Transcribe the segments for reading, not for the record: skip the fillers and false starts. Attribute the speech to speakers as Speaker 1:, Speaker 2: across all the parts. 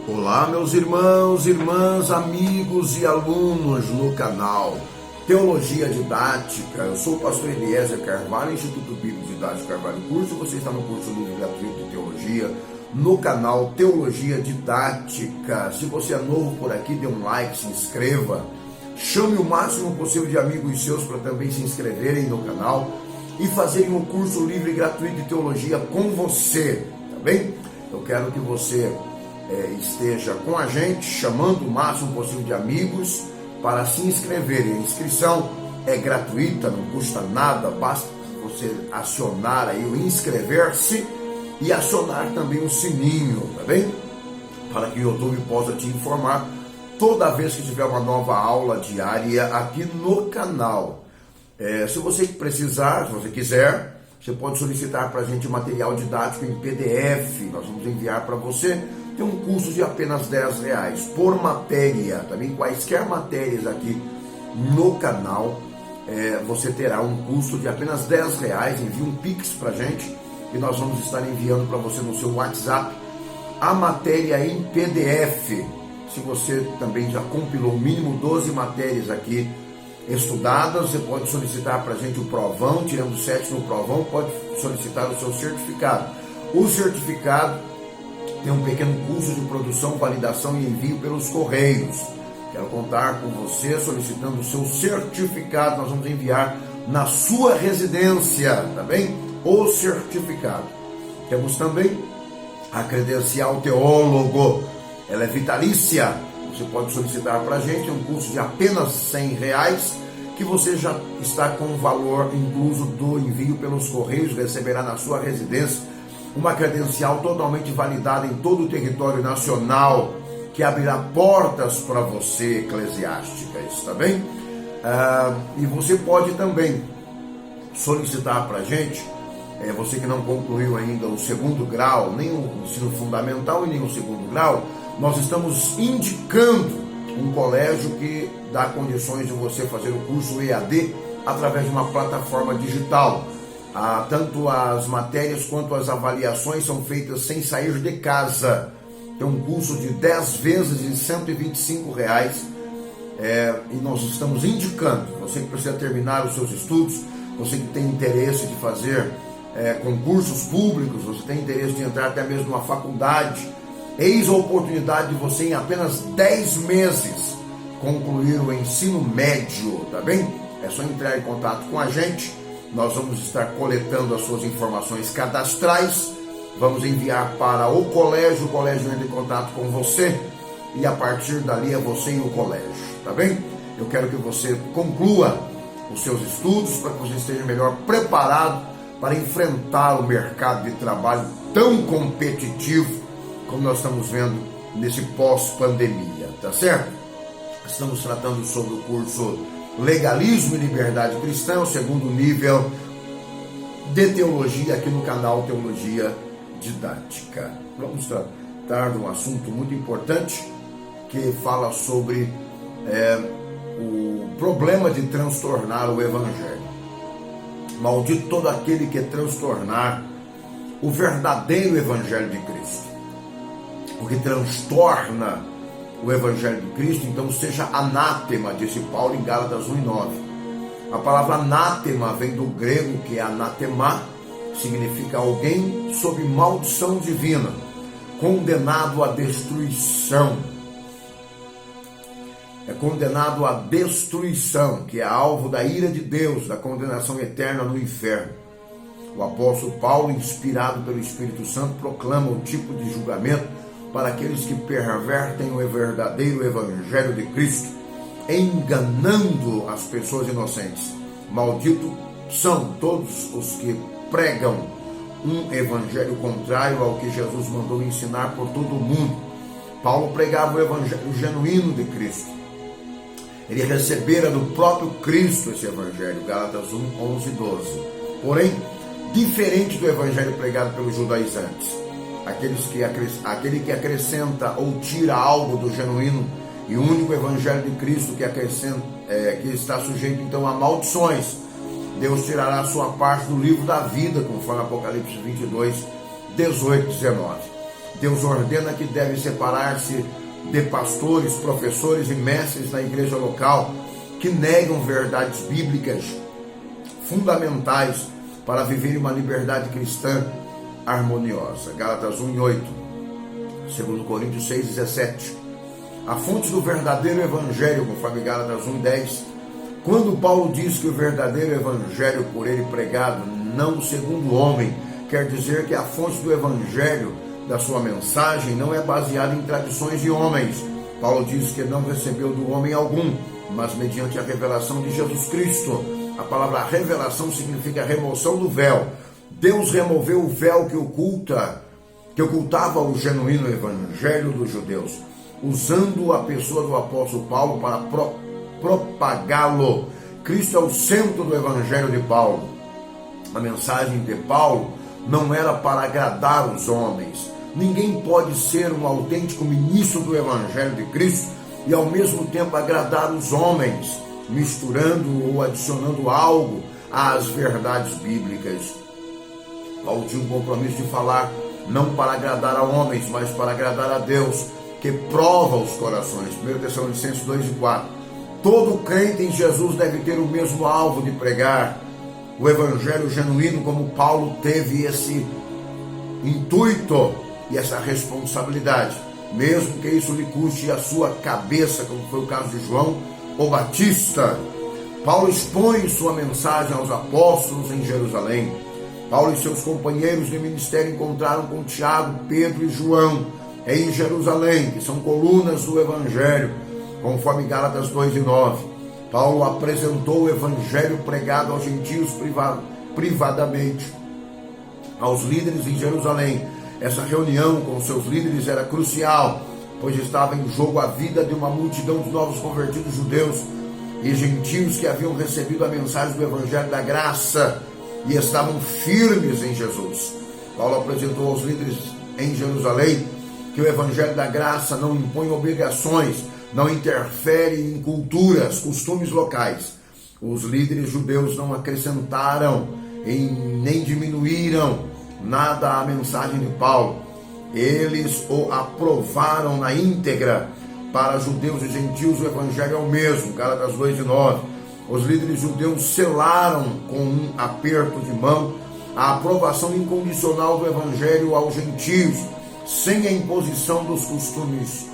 Speaker 1: Olá, meus irmãos, irmãs, amigos e alunos no canal Teologia Didática. Eu sou o pastor Eliezer Carvalho, Instituto Bíblico Didático Carvalho Curso. Você está no curso livre gratuito de Teologia no canal Teologia Didática. Se você é novo por aqui, dê um like, se inscreva. Chame o máximo possível de amigos seus para também se inscreverem no canal e fazerem um curso livre gratuito de Teologia com você, tá bem? Eu quero que você esteja com a gente, chamando o máximo possível de amigos para se inscreverem. A inscrição é gratuita, não custa nada, basta você acionar aí o inscrever-se e acionar também o sininho, tá bem? Para que o YouTube possa te informar toda vez que tiver uma nova aula diária aqui no canal. Se você precisar, se você quiser, você pode solicitar para a gente material didático em PDF. Nós vamos enviar para você. Tem um custo de apenas R$10 por matéria. Também quaisquer matérias aqui no canal, você terá um custo de apenas R$10. Envie um Pix para a gente e nós vamos estar enviando para você no seu WhatsApp a matéria em PDF. Se você também já compilou o mínimo 12 matérias aqui estudadas, você pode solicitar para a gente o provão, tirando 7 no provão, pode solicitar o seu certificado. O certificado tem um pequeno custo de produção, validação e envio pelos correios. Quero contar com você solicitando o seu certificado. Nós vamos enviar na sua residência, tá bem? O certificado. Temos também a credencial teólogo. Ela é vitalícia. Você pode solicitar para a gente, é um custo de apenas R$100, que você já está com o valor incluso do envio pelos correios, receberá na sua residência uma credencial totalmente validada em todo o território nacional, que abrirá portas para você, eclesiásticas, tá bem? E você pode também solicitar para a gente, você que não concluiu ainda o segundo grau, nem o ensino fundamental e nem o segundo grau, nós estamos indicando um colégio que dá condições de você fazer o curso EAD através de uma plataforma digital. Tanto as matérias quanto as avaliações são feitas sem sair de casa. Tem um curso de 10 vezes de R$125. E nós estamos indicando, você que precisa terminar os seus estudos, você que tem interesse de fazer concursos públicos, você tem interesse de entrar até mesmo numa faculdade, eis a oportunidade de você em apenas 10 meses concluir o ensino médio, tá bem? É só entrar em contato com a gente. Nós vamos estar coletando as suas informações cadastrais, vamos enviar para o colégio entra em contato com você e a partir dali é você e o colégio, tá bem? Eu quero que você conclua os seus estudos para que você esteja melhor preparado para enfrentar o mercado de trabalho tão competitivo como nós estamos vendo nesse pós-pandemia, tá certo? Estamos tratando sobre o curso Legalismo e Liberdade Cristã, o segundo nível de teologia aqui no canal Teologia Didática. Vamos tratar de um assunto muito importante que fala sobre o problema de transtornar o Evangelho. Maldito todo aquele que transtornar o verdadeiro Evangelho de Cristo. O que transtorna o Evangelho de Cristo, então seja anátema, disse Paulo em Gálatas 1:9. A palavra anátema vem do grego, que é anatemá, significa alguém sob maldição divina, condenado à destruição. É condenado à destruição, que é alvo da ira de Deus, da condenação eterna no inferno. O apóstolo Paulo, inspirado pelo Espírito Santo, proclama o tipo de julgamento para aqueles que pervertem o verdadeiro Evangelho de Cristo, enganando as pessoas inocentes. Maldito são todos os que pregam um evangelho contrário ao que Jesus mandou ensinar por todo o mundo. Paulo pregava o evangelho genuíno de Cristo. Ele recebera do próprio Cristo esse evangelho, Gálatas 1:11 e 12. Porém, diferente do evangelho pregado pelos judaizantes, aquele que acrescenta ou tira algo do genuíno e único evangelho de Cristo que está sujeito então a maldições, Deus tirará a sua parte do livro da vida, conforme Apocalipse 22, 18 e 19. Deus ordena que deve separar-se de pastores, professores e mestres na igreja local que negam verdades bíblicas fundamentais para viver uma liberdade cristã harmoniosa. Gálatas 1:8, 2 Coríntios 6:17. A fonte do verdadeiro evangelho, conforme Gálatas 1:10, quando Paulo diz que o verdadeiro evangelho por ele pregado, não segundo o homem, quer dizer que a fonte do evangelho da sua mensagem não é baseada em tradições de homens. Paulo diz que não recebeu do homem algum, mas mediante a revelação de Jesus Cristo. A palavra revelação significa remoção do véu. Deus removeu o véu que ocultava o genuíno evangelho dos judeus, usando a pessoa do apóstolo Paulo para propagá-lo. Cristo é o centro do evangelho de Paulo. A mensagem de Paulo não era para agradar os homens. Ninguém pode ser um autêntico ministro do evangelho de Cristo e ao mesmo tempo agradar os homens, misturando ou adicionando algo às verdades bíblicas. Paulo tinha um compromisso de falar não para agradar a homens, mas para agradar a Deus, que prova os corações. 1 Tessalonicenses 2:4. Todo crente em Jesus deve ter o mesmo alvo de pregar o evangelho genuíno, como Paulo teve esse intuito e essa responsabilidade, mesmo que isso lhe custe a sua cabeça, como foi o caso de João o Batista. Paulo expõe sua mensagem aos apóstolos em Jerusalém. Paulo e seus companheiros de ministério encontraram com Tiago, Pedro e João em Jerusalém, que são colunas do evangelho, conforme Gálatas 2:9. Paulo apresentou o evangelho pregado aos gentios privadamente aos líderes em Jerusalém. Essa reunião com seus líderes era crucial, pois estava em jogo a vida de uma multidão de novos convertidos judeus e gentios que haviam recebido a mensagem do evangelho da graça e estavam firmes em Jesus. Paulo apresentou aos líderes em Jerusalém que o evangelho da graça não impõe obrigações, não interfere em culturas, costumes locais. Os líderes judeus não acrescentaram nem diminuíram nada à mensagem de Paulo. Eles o aprovaram na íntegra. Para judeus e gentios o evangelho é o mesmo. Gálatas 2:9. Os líderes judeus selaram com um aperto de mão a aprovação incondicional do evangelho aos gentios, sem a imposição dos costumes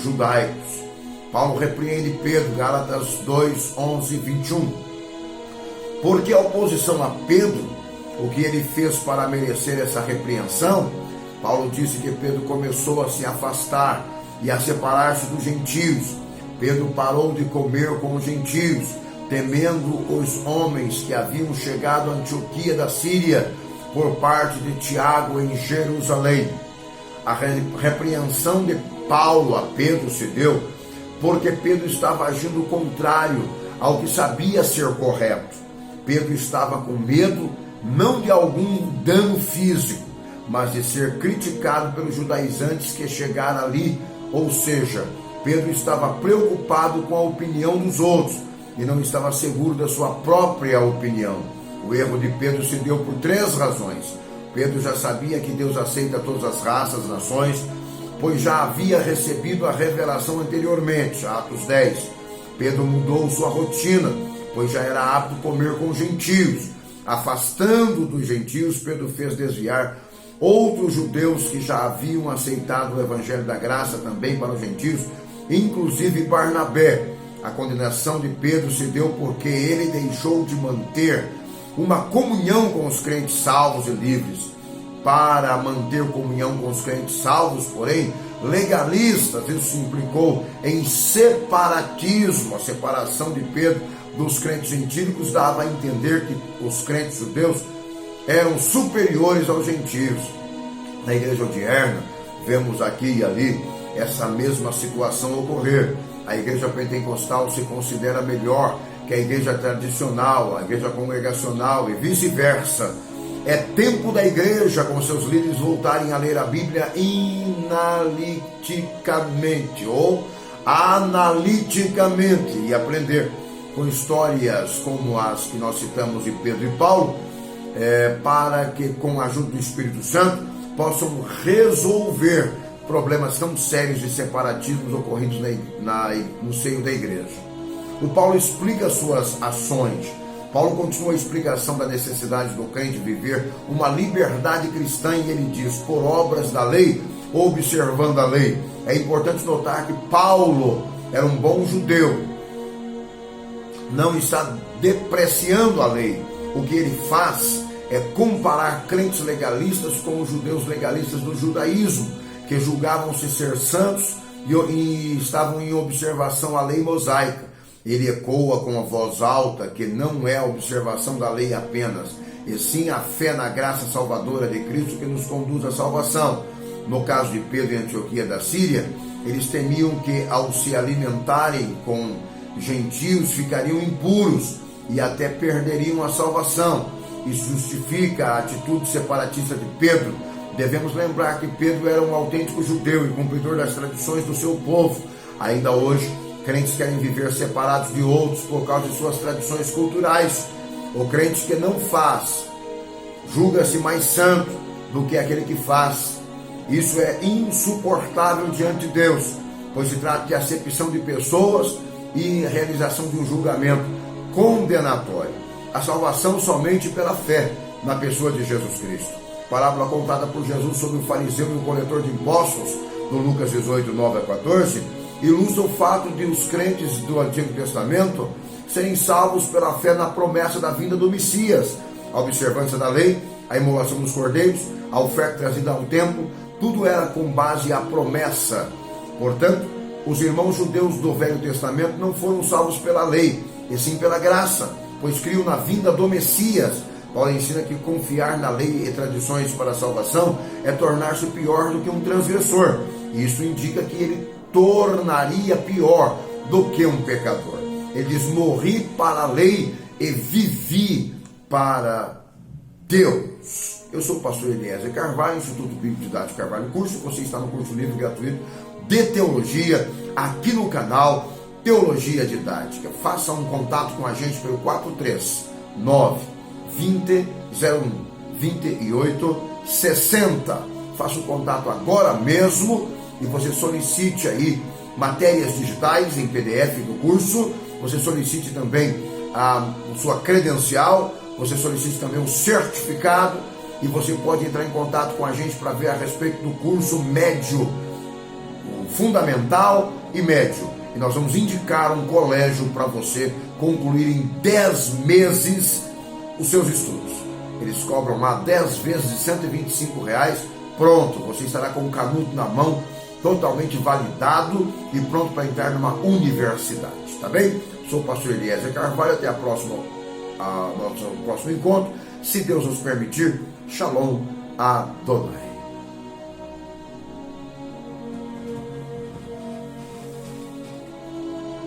Speaker 1: judaicos. Paulo repreende Pedro, Gálatas 2:11 e 21. Porque a oposição a Pedro, o que ele fez para merecer essa repreensão, Paulo disse que Pedro começou a se afastar e a separar-se dos gentios. Pedro parou de comer com os gentios, temendo os homens que haviam chegado a Antioquia da Síria por parte de Tiago em Jerusalém. A repreensão de Paulo a Pedro se deu porque Pedro estava agindo contrário ao que sabia ser correto. Pedro estava com medo não de algum dano físico, mas de ser criticado pelos judaizantes que chegaram ali, ou seja, Pedro estava preocupado com a opinião dos outros e não estava seguro da sua própria opinião. O erro de Pedro se deu por 3 razões. Pedro já sabia que Deus aceita todas as raças, nações, pois já havia recebido a revelação anteriormente, Atos 10. Pedro mudou sua rotina, pois já era apto comer com os gentios. Afastando dos gentios, Pedro fez desviar outros judeus que já haviam aceitado o evangelho da graça também para os gentios, inclusive Barnabé. A condenação de Pedro se deu porque ele deixou de manter uma comunhão com os crentes salvos e livres. Para manter comunhão com os crentes salvos, porém, legalistas, isso implicou em separatismo. A separação de Pedro dos crentes gentílicos dava a entender que os crentes judeus eram superiores aos gentios. Na igreja odierna, vemos aqui e ali essa mesma situação ocorrer. A igreja pentecostal se considera melhor que a igreja tradicional, a igreja congregacional e vice-versa. É tempo da igreja, com seus líderes, voltarem a ler a Bíblia analiticamente e aprender com histórias como as que nós citamos de Pedro e Paulo, para que, com a ajuda do Espírito Santo, possam resolver problemas tão sérios de separatismos ocorridos no seio da igreja. O Paulo explica suas ações. Paulo continua a explicação da necessidade do crente viver uma liberdade cristã e ele diz, por obras da lei, observando a lei. É importante notar que Paulo era um bom judeu, não está depreciando a lei. O que ele faz é comparar crentes legalistas com os judeus legalistas do judaísmo, que julgavam-se ser santos e estavam em observação à lei mosaica. Ele ecoa com a voz alta que não é a observação da lei apenas, e sim a fé na graça salvadora de Cristo que nos conduz à salvação. No caso de Pedro em Antioquia da Síria, eles temiam que ao se alimentarem com gentios ficariam impuros e até perderiam a salvação. Isso justifica a atitude separatista de Pedro. Devemos lembrar que Pedro era um autêntico judeu e cumpridor das tradições do seu povo. Ainda hoje, crentes querem viver separados de outros por causa de suas tradições culturais. O crente que não faz julga-se mais santo do que aquele que faz. Isso é insuportável diante de Deus, pois se trata de acepção de pessoas e realização de um julgamento condenatório. A salvação somente pela fé na pessoa de Jesus Cristo. Parábola contada por Jesus sobre o fariseu e o coletor de impostos, do Lucas 18, 9 a 14, ilustra o fato de os crentes do Antigo Testamento serem salvos pela fé na promessa da vinda do Messias, a observância da lei, a imolação dos cordeiros, a oferta trazida ao templo, tudo era com base à promessa. Portanto, os irmãos judeus do Velho Testamento não foram salvos pela lei, e sim pela graça, pois criam na vinda do Messias. Paulo ensina que confiar na lei e tradições para a salvação é tornar-se pior do que um transgressor. E isso indica que ele tornaria pior do que um pecador. Ele diz, morri para a lei e vivi para Deus. Eu sou o pastor Eliezer Carvalho, Instituto Bíblico Didático Carvalho Curso. Você está no curso livre gratuito de teologia, aqui no canal Teologia Didática. Faça um contato com a gente pelo 439-2001-2860. Faça o contato agora mesmo e você solicite aí matérias digitais em PDF do curso. Você solicite também a sua credencial, você solicite também um certificado e você pode entrar em contato com a gente para ver a respeito do curso médio, fundamental e médio. E nós vamos indicar um colégio para você concluir em 10 meses os seus estudos. Eles cobram lá 10 vezes de R$125. Pronto, você estará com o canudo na mão, totalmente validado e pronto para entrar numa universidade, tá bem? Sou o pastor Eliezer Carvalho, até nosso próximo encontro, se Deus nos permitir. Shalom Adonai.